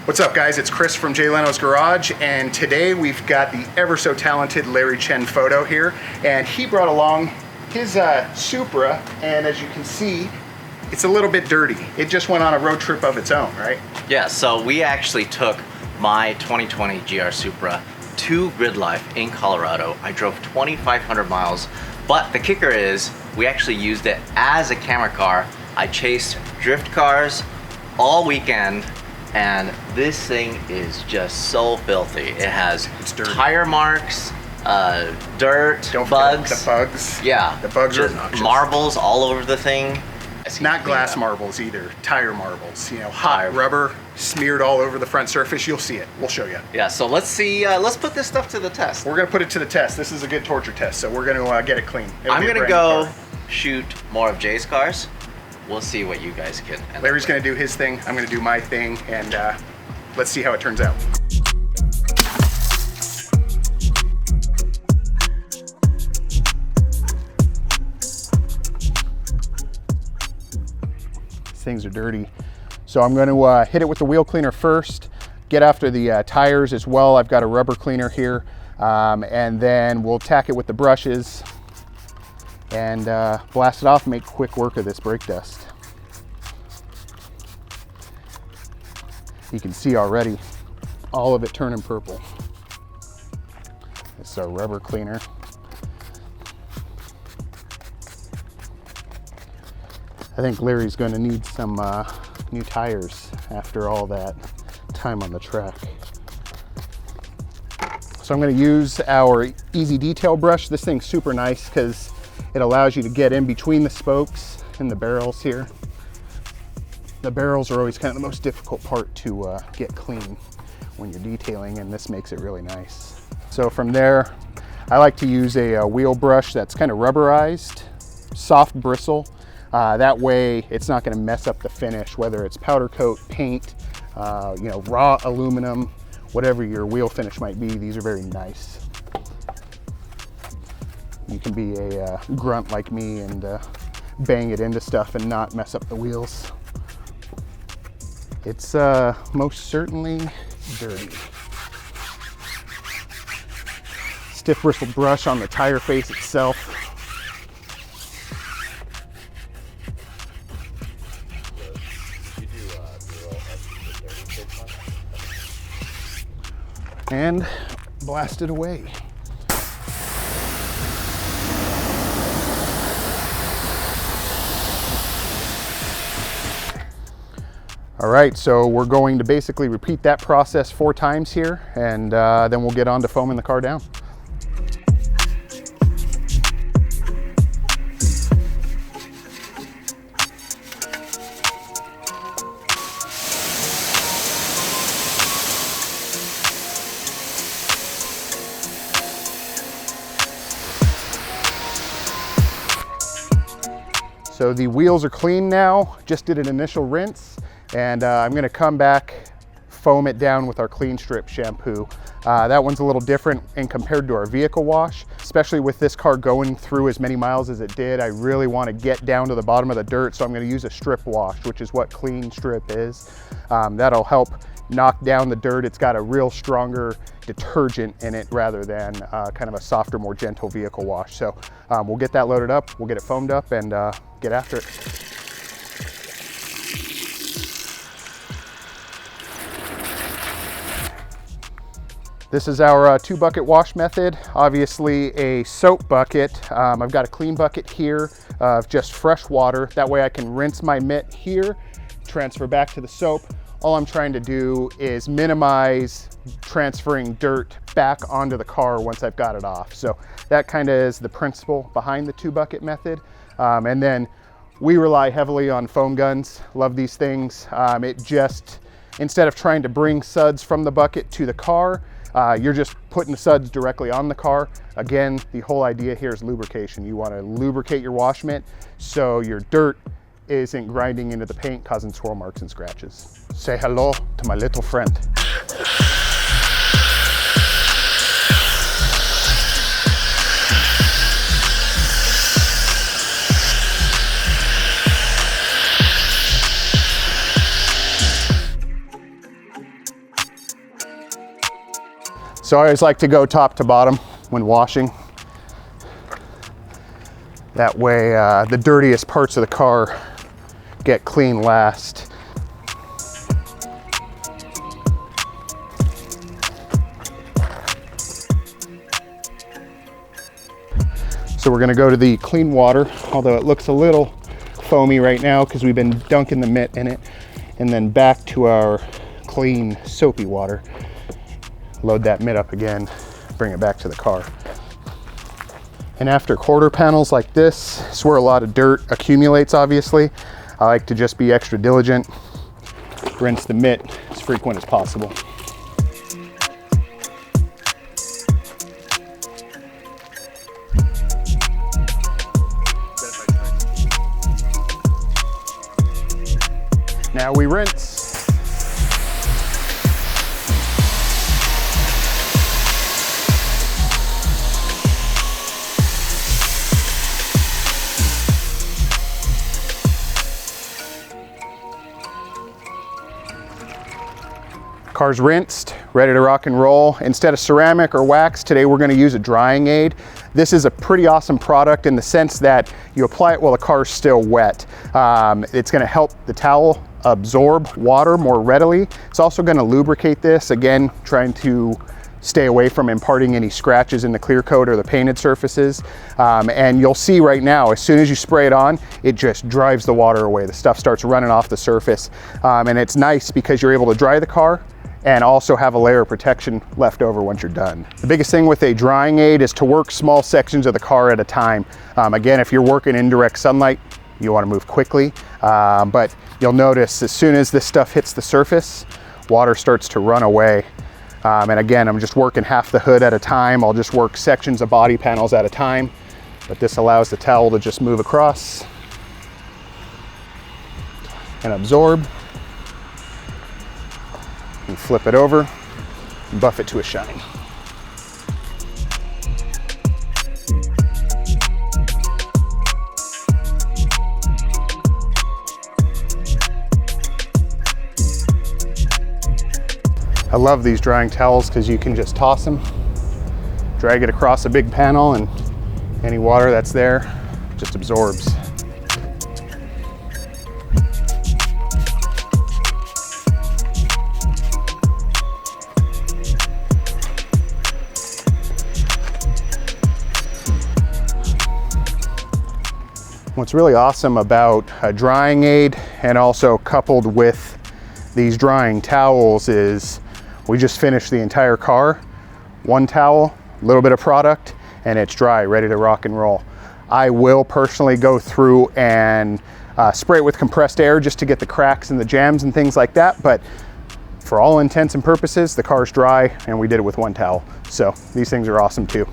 What's up, guys? It's Chris from LENO'S Garage, and today we've got the ever so talented Larry Chen photo here, and he brought along his Supra, and as you can see, it's a little bit dirty. It just went on a road trip of its own, right? Yeah, so we actually took my 2020 GR Supra to Grid Life in Colorado. I drove 2,500 miles, but the kicker is we actually used it as a camera car. I chased drift cars all weekend, and this thing is just so filthy. It has tire marks, dirt, bugs. The bugs. Yeah. The bugs are just obnoxious. Marbles all over the thing. It's not glass marbles either, tire marbles. You know, hot rubber smeared all over the front surface. You'll see it. We'll show you. Yeah, so let's see, let's put this stuff to the test. We're gonna put it to the test. This is a good torture test, so we're gonna get it clean. I'm gonna go shoot more of Jay's cars. We'll see what you guys can. Larry's gonna do his thing, I'm gonna do my thing, and let's see how it turns out. These things are dirty. So I'm gonna hit it with the wheel cleaner first, get after the tires as well. I've got a rubber cleaner here, and then we'll tack it with the brushes and blast it off and make quick work of this brake dust. You can see already all of it turning purple. It's our rubber cleaner. I think Larry's going to need some new tires after all that time on the track. So I'm going to use our Easy Detail brush. This thing's super nice because it allows you to get in between the spokes and the barrels here. The barrels are always kind of the most difficult part to get clean when you're detailing, and this makes it really nice. So from there, I like to use a wheel brush that's kind of rubberized, soft bristle. That way it's not going to mess up the finish, whether it's powder coat, paint, you know, raw aluminum, whatever your wheel finish might be. These are very nice. You can be a grunt like me and bang it into stuff and not mess up the wheels. It's most certainly dirty. Stiff bristled brush on the tire face itself. And blast it away. All right, so we're going to basically repeat that process 4 times here, and then we'll get on to foaming the car down. So the wheels are clean now, just did an initial rinse, and I'm gonna come back, foam it down with our clean strip shampoo. That one's a little different and compared to our vehicle wash, especially with this car going through as many miles as it did. I really wanna get down to the bottom of the dirt, so I'm gonna use a strip wash, which is what clean strip is. That'll help knock down the dirt. It's got a real stronger detergent in it rather than kind of a softer, more gentle vehicle wash. So we'll get that loaded up, we'll get it foamed up, and get after it. This is our 2-bucket wash method. Obviously a soap bucket. I've got a clean bucket here of just fresh water. That way I can rinse my mitt here, transfer back to the soap. All I'm trying to do is minimize transferring dirt back onto the car once I've got it off. So that kind of is the principle behind the 2-bucket method. And then we rely heavily on foam guns. Love these things. It just, instead of trying to bring suds from the bucket to the car, you're just putting the suds directly on the car. Again, the whole idea here is lubrication. You want to lubricate your wash mitt so your dirt isn't grinding into the paint, causing swirl marks and scratches. Say hello to my little friend. So I always like to go top to bottom when washing. That way the dirtiest parts of the car get clean last. So we're gonna go to the clean water, although it looks a little foamy right now because we've been dunking the mitt in it, and then back to our clean soapy water. Load that mitt up again, bring it back to the car. And after quarter panels like this, it's where a lot of dirt accumulates, obviously. I like to just be extra diligent, rinse the mitt as frequent as possible. Now we rinse. Car's rinsed, ready to rock and roll. Instead of ceramic or wax, today we're gonna use a drying aid. This is a pretty awesome product in the sense that you apply it while the car's still wet. It's gonna help the towel absorb water more readily. It's also gonna lubricate this, again, trying to stay away from imparting any scratches in the clear coat or the painted surfaces. And you'll see right now, as soon as you spray it on, it just drives the water away. The stuff starts running off the surface. And it's nice because you're able to dry the car and also have a layer of protection left over once you're done. The biggest thing with a drying aid is to work small sections of the car at a time. Again, if you're working in direct sunlight, you wanna move quickly, but you'll notice as soon as this stuff hits the surface, water starts to run away. And again, I'm just working half the hood at a time. I'll just work sections of body panels at a time, but this allows the towel to just move across and absorb. And flip it over and buff it to a shine. I love these drying towels because you can just toss them, drag it across a big panel, and any water that's there just absorbs. What's really awesome about a drying aid and also coupled with these drying towels is we just finished the entire car. One towel, a little bit of product, and it's dry, ready to rock and roll. I will personally go through and spray it with compressed air just to get the cracks and the jams and things like that, but for all intents and purposes, the car's dry and we did it with one towel. So these things are awesome too.